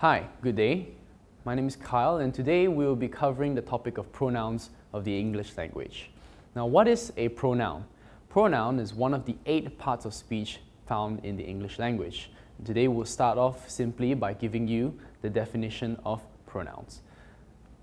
Hi, good day. My name is Kyle and today we will be covering the topic of pronouns of the English language. Now, what is a pronoun? Pronoun is one of the 8 parts of speech found in the English language. Today we'll start off simply by giving you the definition of pronouns.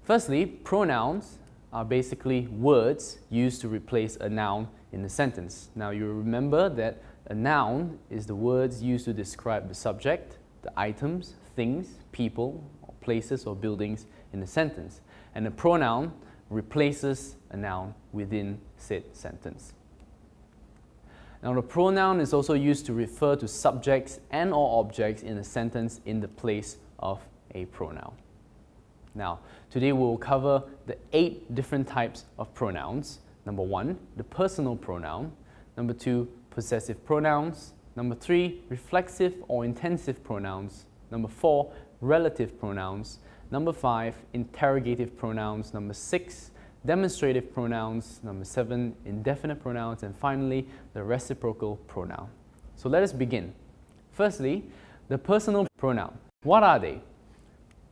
Firstly, pronouns are basically words used to replace a noun in a sentence. Now, you remember that a noun is the words used to describe the subject, the items, things, people, or places or buildings in a sentence. And a pronoun replaces a noun within said sentence. Now, the pronoun is also used to refer to subjects and or objects in a sentence in the place of a pronoun. Now, today we will cover the 8 different types of pronouns. Number 1, the personal pronoun. Number 2, possessive pronouns. Number 3, reflexive or intensive pronouns. Number 4, relative pronouns. Number 5, interrogative pronouns. Number 6, demonstrative pronouns. Number 7, indefinite pronouns. And finally, the reciprocal pronoun. So let us begin. Firstly, the personal pronoun. What are they?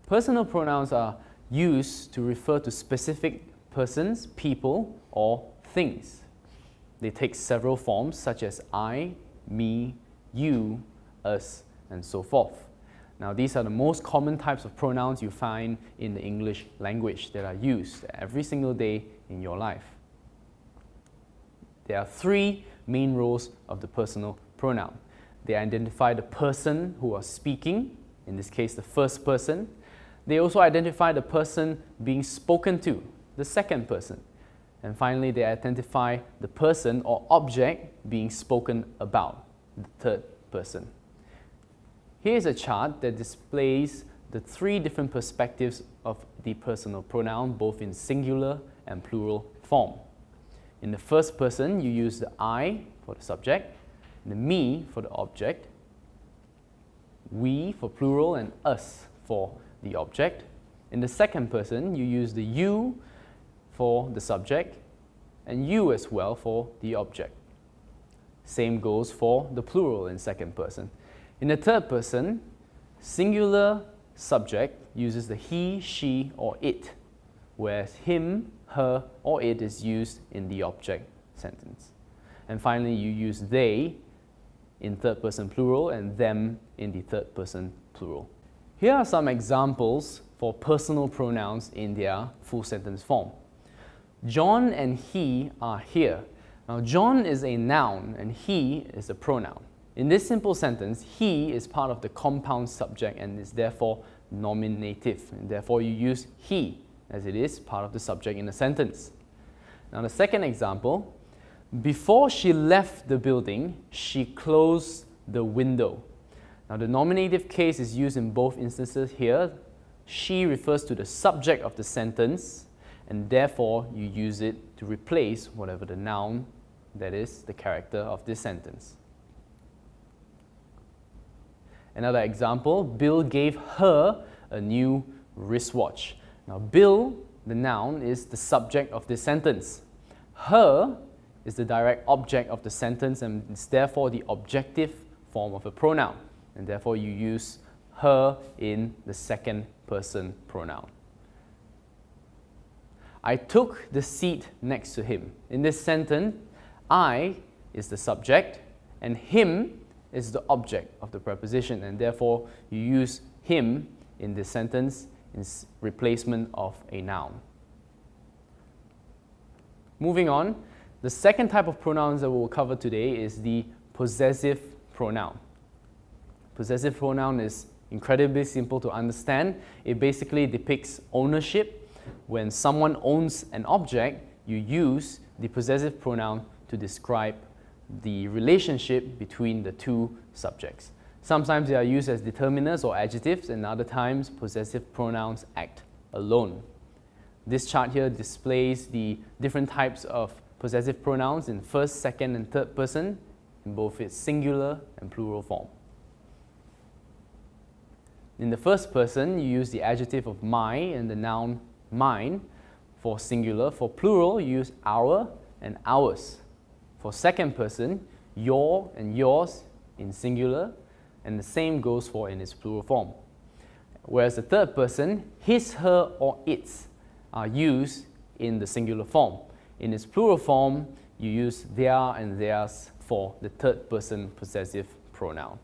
Personal pronouns are used to refer to specific persons, people, or things. They take several forms such as I, me, you, us, and so forth. Now, these are the most common types of pronouns you find in the English language that are used every single day in your life. There are 3 main roles of the personal pronoun. They identify the person who are speaking, in this case the first person. They also identify the person being spoken to, the second person. And finally, they identify the person or object being spoken about, the third person. Here's a chart that displays the 3 different perspectives of the personal pronoun, both in singular and plural form. In the first person, you use the I for the subject, the me for the object, we for plural, and us for the object. In the second person, you use the you for the subject and you as well for the object. Same goes for the plural in second person. In the third person, singular subject uses the he, she, or it, whereas him, her, or it is used in the object sentence. And finally, you use they in third person plural and them in the third person plural. Here are some examples for personal pronouns in their full sentence form. John and he are here. Now, John is a noun and he is a pronoun. In this simple sentence, he is part of the compound subject and is therefore nominative. And therefore, you use he as it is part of the subject in a sentence. Now, the second example, before she left the building, she closed the window. Now, the nominative case is used in both instances here. She refers to the subject of the sentence, and therefore you use it to replace whatever the noun, that is, the character of this sentence. Another example, Bill gave her a new wristwatch. Now, Bill, the noun, is the subject of this sentence. Her is the direct object of the sentence and is therefore the objective form of a pronoun. And therefore, you use her in the second person pronoun. I took the seat next to him. In this sentence, I is the subject and him is the object of the preposition, and therefore you use him in this sentence in replacement of a noun. Moving on, the second type of pronouns that we will cover today is the possessive pronoun. Possessive pronoun is incredibly simple to understand. It basically depicts ownership. When someone owns an object, you use the possessive pronoun to describe the relationship between the 2 subjects. Sometimes they are used as determiners or adjectives, and other times possessive pronouns act alone. This chart here displays the different types of possessive pronouns in first, second, and third person in both its singular and plural form. In the first person, you use the adjective of my and the noun mine for singular. For plural, you use our and ours. For second person, your and yours in singular, and the same goes for in its plural form. Whereas the third person, his, her, or its are used in the singular form. In its plural form, you use their and theirs for the third person possessive pronoun.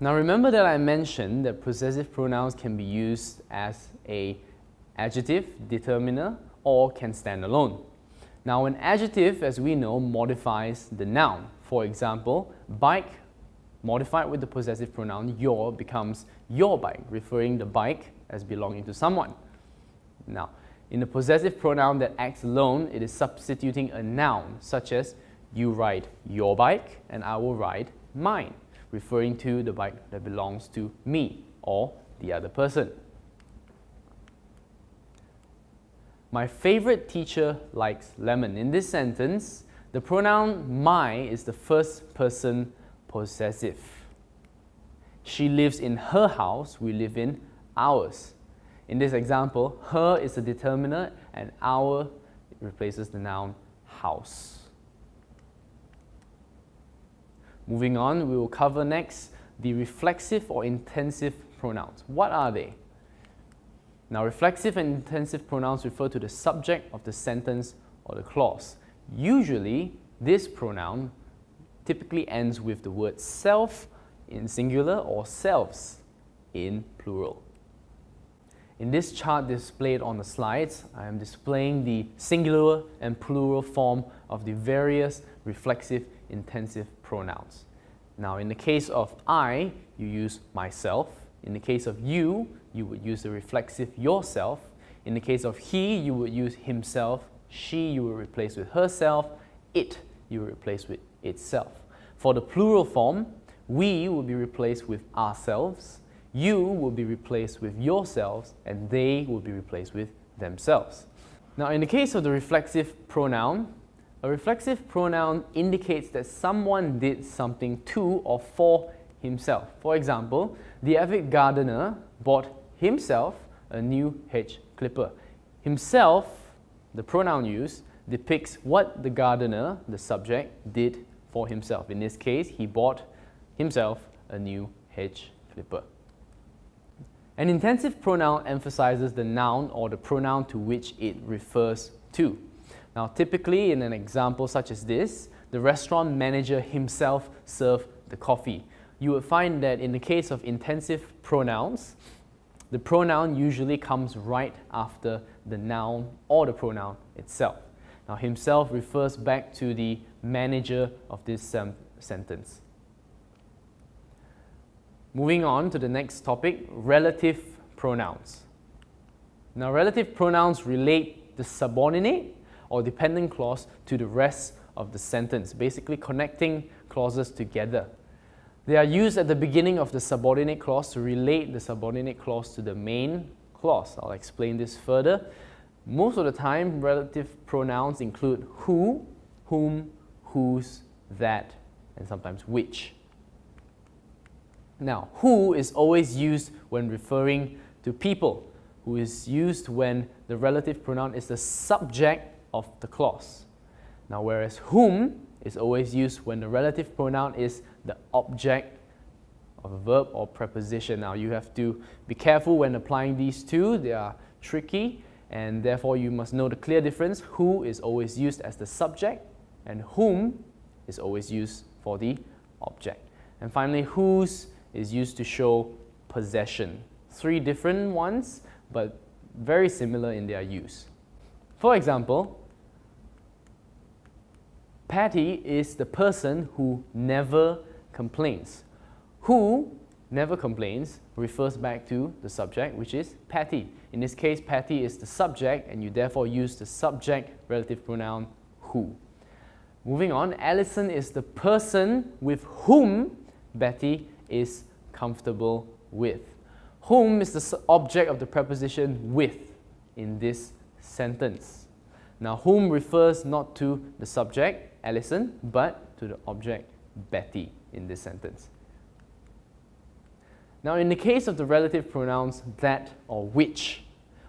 Now remember that I mentioned that possessive pronouns can be used as an adjective, determiner, or can stand alone. Now an adjective, as we know, modifies the noun. For example, bike modified with the possessive pronoun your becomes your bike, referring the bike as belonging to someone. Now, in the possessive pronoun that acts alone, it is substituting a noun, such as you ride your bike and I will ride mine, referring to the bike that belongs to me or the other person. My favorite teacher likes lemon. In this sentence, the pronoun my is the first person possessive. She lives in her house, we live in ours. In this example, her is the determiner and our replaces the noun house. Moving on, we will cover next the reflexive or intensive pronouns. What are they? Now, reflexive and intensive pronouns refer to the subject of the sentence or the clause. Usually, this pronoun typically ends with the word self in singular or selves in plural. In this chart displayed on the slides, I am displaying the singular and plural form of the various reflexive intensive pronouns. Now, in the case of I, you use myself. In the case of you would use the reflexive yourself. In the case of he, you would use himself. She, you would replace with herself. It, you would replace with itself. For the plural form, we will be replaced with ourselves. You will be replaced with yourselves, and they will be replaced with themselves. Now, in the case of the reflexive pronoun, a reflexive pronoun indicates that someone did something to or for himself. For example, the avid gardener bought himself a new hedge clipper. Himself, the pronoun used, depicts what the gardener, the subject, did for himself. In this case, he bought himself a new hedge clipper. An intensive pronoun emphasizes the noun or the pronoun to which it refers to. Now, typically, in an example such as this, the restaurant manager himself served the coffee. You will find that in the case of intensive pronouns, the pronoun usually comes right after the noun or the pronoun itself. Now, himself refers back to the manager of this sentence. Moving on to the next topic, relative pronouns. Now, relative pronouns relate the subordinate or dependent clause to the rest of the sentence, basically connecting clauses together. They are used at the beginning of the subordinate clause to relate the subordinate clause to the main clause. I'll explain this further. Most of the time, relative pronouns include who, whom, whose, that, and sometimes which. Now, who is always used when referring to people. Who is used when the relative pronoun is the subject of the clause. Now, whereas whom is always used when the relative pronoun is the object of a verb or preposition. Now, you have to be careful when applying these two. They are tricky, and therefore you must know the clear difference. Who is always used as the subject, and whom is always used for the object. And finally, whose is used to show possession. Three different ones, but very similar in their use. For example, Patty is the person who never complains. Who never complains refers back to the subject, which is Patty. In this case, Patty is the subject, and you therefore use the subject relative pronoun who. Moving on, Allison is the person with whom Betty is comfortable with. Whom is the object of the preposition with in this sentence. Now, whom refers not to the subject, Allison, but to the object, Betty, in this sentence. Now, in the case of the relative pronouns that or which,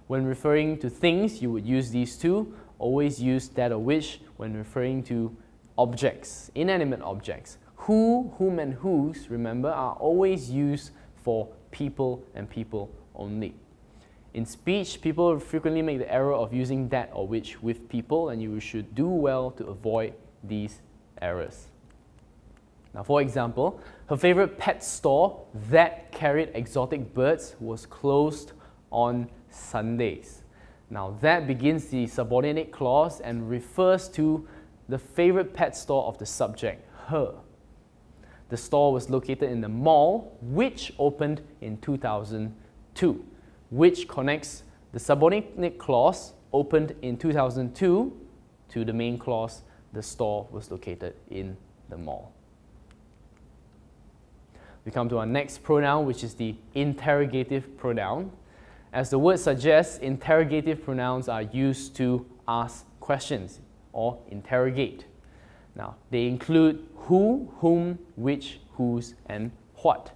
when referring to things, you would use these two. Always use that or which when referring to objects, inanimate objects. Who, whom, and whose, remember, are always used for people and people only. In speech, people frequently make the error of using that or which with people, and you should do well to avoid these errors. Now, for example, her favorite pet store that carried exotic birds was closed on Sundays. Now, that begins the subordinate clause and refers to the favorite pet store of the subject, her. The store was located in the mall, which opened in 2002, which connects the subordinate clause, opened in 2002, to the main clause, the store was located in the mall. We come to our next pronoun, which is the interrogative pronoun. As the word suggests, interrogative pronouns are used to ask questions or interrogate. Now, they include who, whom, which, whose, and what.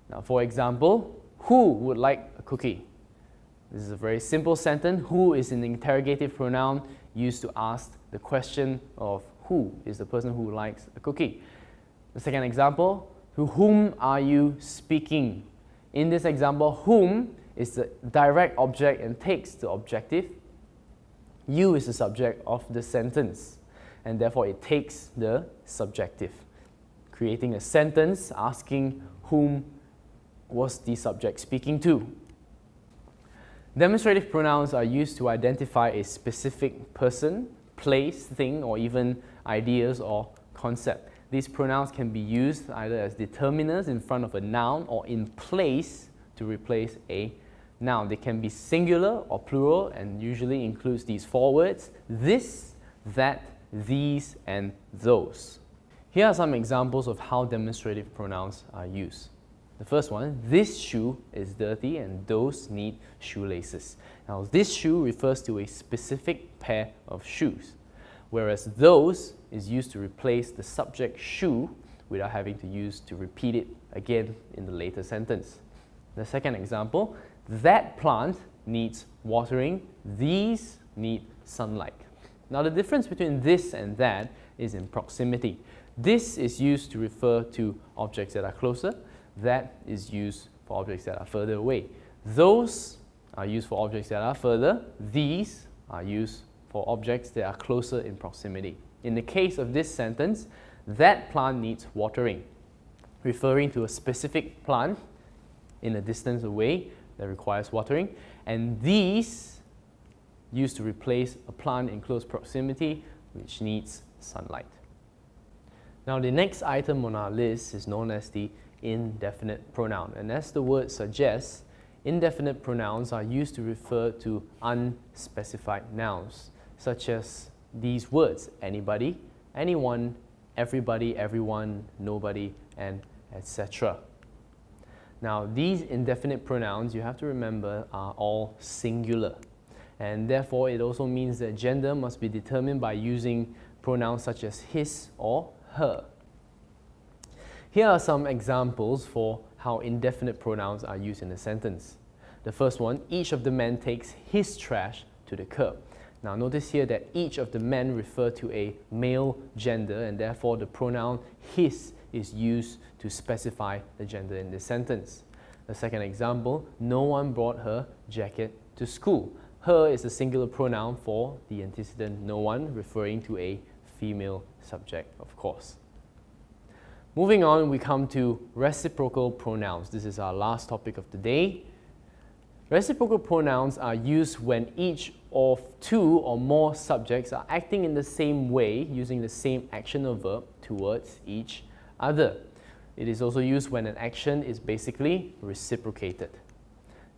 Now, for example, who would like a cookie? This is a very simple sentence. Who is an interrogative pronoun used to ask the question of who is the person who likes a cookie. The second example, to whom are you speaking? In this example, whom is the direct object and takes the objective. You is the subject of the sentence, and therefore it takes the subjective, creating a sentence asking whom was the subject speaking to. Demonstrative pronouns are used to identify a specific person, place, thing, or even ideas or concept. These pronouns can be used either as determiners in front of a noun or in place to replace a noun. They can be singular or plural and usually includes these four words: this, that, these, and those. Here are some examples of how demonstrative pronouns are used. The first one, this shoe is dirty and those need shoelaces. Now, this shoe refers to a specific pair of shoes, whereas those is used to replace the subject shoe without having to repeat it again in the later sentence. The second example, that plant needs watering, these need sunlight. Now, the difference between this and that is in proximity. This is used to refer to objects that are closer. That is used for objects that are further away. Those are used for objects that are further. These are used for objects that are closer in proximity. In the case of this sentence, that plant needs watering, referring to a specific plant in a distance away that requires watering, and these used to replace a plant in close proximity which needs sunlight. Now, the next item on our list is known as the indefinite pronoun, and as the word suggests, indefinite pronouns are used to refer to unspecified nouns, such as these words: anybody, anyone, everybody, everyone, nobody, and etc. Now, these indefinite pronouns, you have to remember, are all singular, and therefore it also means that gender must be determined by using pronouns such as his or her. Here are some examples for how indefinite pronouns are used in a sentence. The first one, each of the men takes his trash to the curb. Now, notice here that each of the men refer to a male gender, and therefore the pronoun his is used to specify the gender in this sentence. The second example, no one brought her jacket to school. Her is a singular pronoun for the antecedent no one, referring to a female subject, of course. Moving on, we come to reciprocal pronouns. This is our last topic of the day. Reciprocal pronouns are used when each of two or more subjects are acting in the same way, using the same action or verb towards each other. It is also used when an action is basically reciprocated.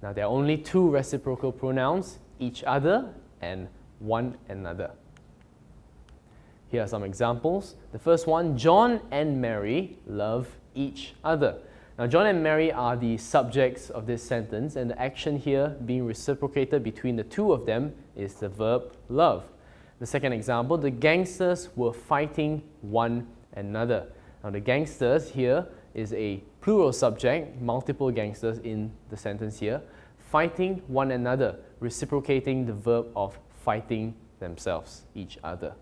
Now, there are only two reciprocal pronouns, each other and one another. Here are some examples. The first one, John and Mary love each other. Now, John and Mary are the subjects of this sentence, and the action here being reciprocated between the two of them is the verb love. The second example, the gangsters were fighting one another. Now, the gangsters here is a plural subject, multiple gangsters in the sentence here, fighting one another, reciprocating the verb of fighting themselves, each other.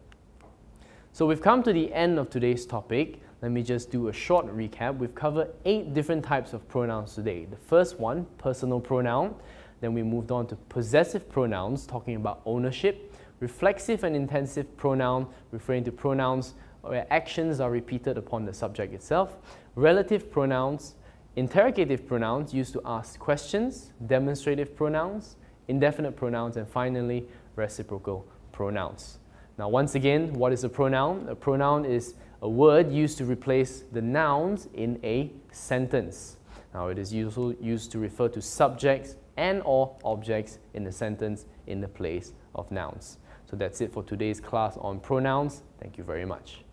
So we've come to the end of today's topic. let me just do a short recap. We've covered 8 different types of pronouns today. The first one, personal pronoun. Then we moved on to possessive pronouns, talking about ownership. Reflexive and intensive pronoun, referring to pronouns where actions are repeated upon the subject itself. Relative pronouns. Interrogative pronouns used to ask questions. Demonstrative pronouns. Indefinite pronouns. And finally, reciprocal pronouns. Now, once again, what is a pronoun? A pronoun is a word used to replace the nouns in a sentence. Now, it is usually used to refer to subjects and or objects in the sentence in the place of nouns. So that's it for today's class on pronouns. Thank you very much.